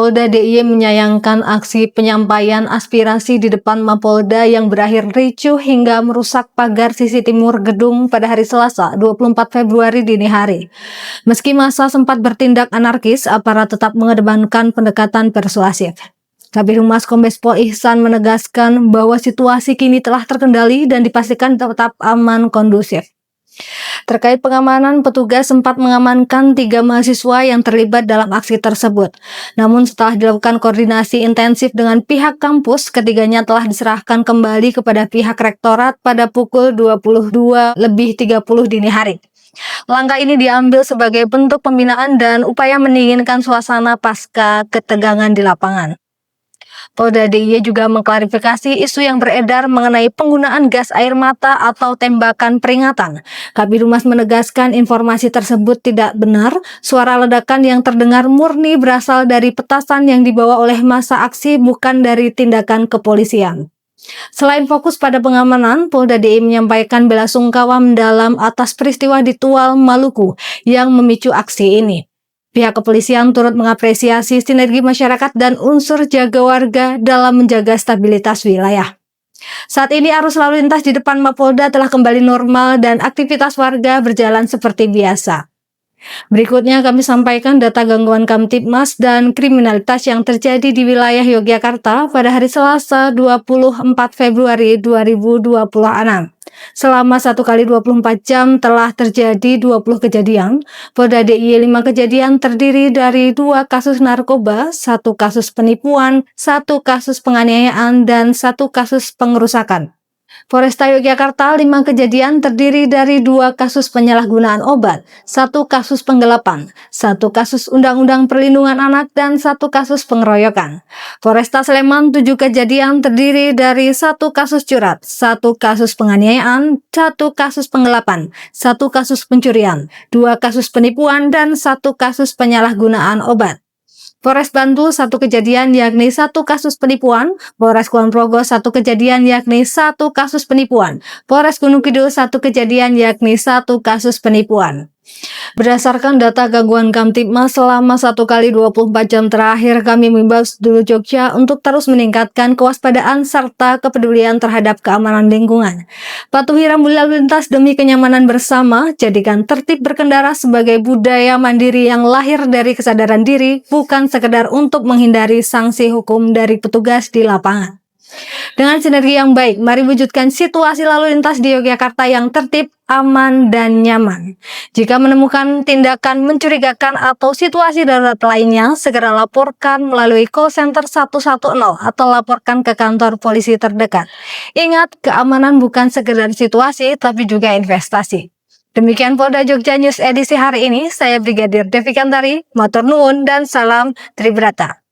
Polda DIY menyayangkan aksi penyampaian aspirasi di depan Mapolda yang berakhir ricuh hingga merusak pagar sisi timur gedung pada hari Selasa, 24 Februari dini hari. Meski massa sempat bertindak anarkis, aparat tetap mengedepankan pendekatan persuasif. Kabid Humas Kombes Pol Ihsan menegaskan bahwa situasi kini telah terkendali dan dipastikan tetap aman kondusif. Terkait pengamanan, petugas sempat mengamankan 3 mahasiswa yang terlibat dalam aksi tersebut. Namun setelah dilakukan koordinasi intensif dengan pihak kampus, ketiganya telah diserahkan kembali kepada pihak rektorat pada pukul 22.30 dini hari. Langkah ini diambil sebagai bentuk pembinaan dan upaya mendinginkan suasana pasca ketegangan di lapangan. Polda DIY juga mengklarifikasi isu yang beredar mengenai penggunaan gas air mata atau tembakan peringatan. Kabid Humas menegaskan informasi tersebut tidak benar. Suara ledakan yang terdengar murni berasal dari petasan yang dibawa oleh massa aksi, bukan dari tindakan kepolisian. Selain fokus pada pengamanan, Polda DIY menyampaikan bela sungkawa mendalam atas peristiwa di Tual, Maluku yang memicu aksi ini. Pihak kepolisian turut mengapresiasi sinergi masyarakat dan unsur jaga warga dalam menjaga stabilitas wilayah. Saat ini arus lalu lintas di depan Mapolda telah kembali normal dan aktivitas warga berjalan seperti biasa. Berikutnya kami sampaikan data gangguan Kamtibmas dan kriminalitas yang terjadi di wilayah Yogyakarta pada hari Selasa 24 Februari 2026. Selama 1 kali 24 jam telah terjadi 20 kejadian. Polda DIY 5 kejadian terdiri dari 2 kasus narkoba, 1 kasus penipuan, 1 kasus penganiayaan, dan 1 kasus pengerusakan. Polresta Yogyakarta 5 kejadian terdiri dari 2 kasus penyalahgunaan obat, 1 kasus penggelapan, 1 kasus Undang-Undang Perlindungan Anak, dan 1 kasus pengeroyokan. Polresta Sleman 7 kejadian terdiri dari 1 kasus curat, 1 kasus penganiayaan, 1 kasus penggelapan, 1 kasus pencurian, 2 kasus penipuan, dan 1 kasus penyalahgunaan obat. Polres Bantul 1 kejadian yakni 1 kasus penipuan, Polres Kulon Progo 1 kejadian yakni 1 kasus penipuan, Polres Gunung Kidul 1 kejadian yakni 1 kasus penipuan. Berdasarkan data gangguan Kamtibmas selama 1 kali 24 jam terakhir, kami mengimbau seluruh Jogja untuk terus meningkatkan kewaspadaan serta kepedulian terhadap keamanan lingkungan. Patuhi rambu lalu lintas demi kenyamanan bersama, jadikan tertib berkendara sebagai budaya mandiri yang lahir dari kesadaran diri, bukan sekedar untuk menghindari sanksi hukum dari petugas di lapangan. Dengan sinergi yang baik, mari wujudkan situasi lalu lintas di Yogyakarta yang tertib, aman, dan nyaman. Jika menemukan tindakan mencurigakan atau situasi darurat lainnya, segera laporkan melalui call center 110 atau laporkan ke kantor polisi terdekat. Ingat, keamanan bukan sekedar situasi, tapi juga investasi. Demikian Polda Jogja News edisi hari ini. Saya Brigadir Devi Kantari, matur nuwun dan salam Tribrata.